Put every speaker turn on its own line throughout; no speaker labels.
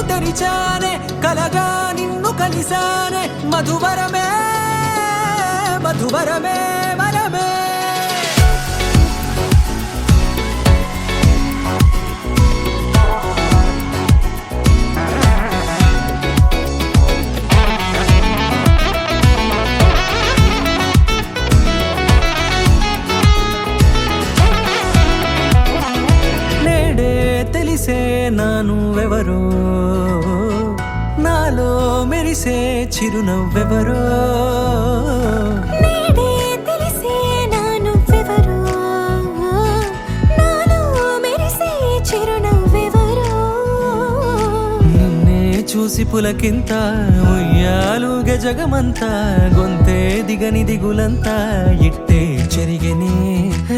కన్ను తెరిచానే కలగా నిన్ను కలిసానే మధువరమే మధువరమే వరమే తెలిసే నానువెవరో నాలో మెరిసే చిరునవ్వెవరో
నేడే తెలిసే నానువెవరో నాలో మెరిసే చిరునవ్వెవరో
నిన్నే చూసి పులకింత ఉయ్యాలుగ జగమంతా గొంతే దిగని దిగులంతా ఇట్టే చెరిగెనే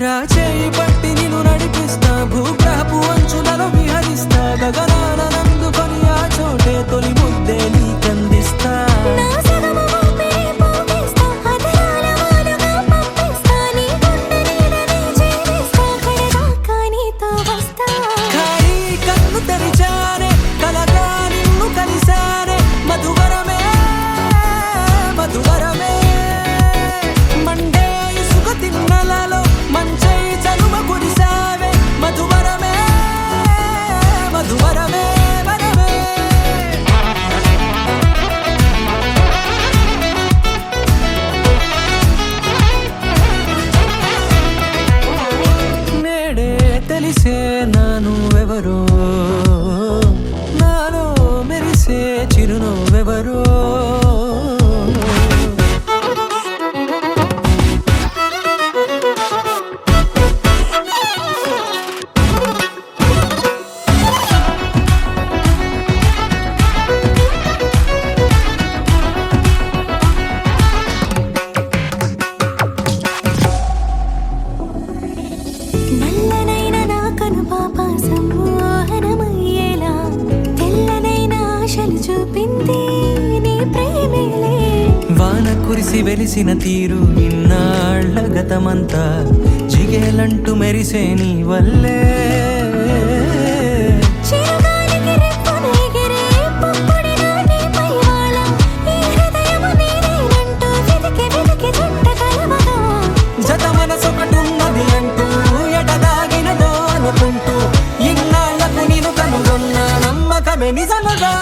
రాచేయి పట్టి నిన్ను నడిపిస్తా భూగ్రహపు అంచులలో విహరిస్తా గగనాన నందుకొని ఆ చోటే తొలి ముద్దే నీకందిస్తా
నా సగము ఊపిరి పోగేస్తా అదరాల వాలుగా పంపిస్తా నీ గుండె నీడనే చేరేస్తా కడదాకా నీతో వస్తా
ఖాళీ కన్ను తెరిచానే కలగా నిన్ను కలిసానే మధువరమే మధువరమే మండే ఇసుక తిన్నలలో మంచై చలువ కురిసావే మధువరమే మధువరమే వరమే నేడే తెలిసే నానువెవరో నాలో మెరిసే చిరునవ్వెవరో
నల్లనైన నా కనుపాప సమ్మోహనమయ్యేలా తెల్లనైన ఆశలు చూపింది నీ ప్రేమేలే
వాన కురిసి వెలిసిన తీరు ఇన్నాళ్ల గతమంతా జిగేలంటూ మెరిసే నీ వల్లే
చిరుగాలికి రెప్పున ఎగిరే పుప్పొడిగా నీపై వాలా ఈ హృదయము నీదేనంటూ వెతికి వెతికి చుట్ట కలవగా
జత మనసొకటున్నది అంటూ ఎటదాగినదో అనుకుంటూ ఇన్నాళ్లకు నేను కనుగొన్న నమ్మకమే నిజముగా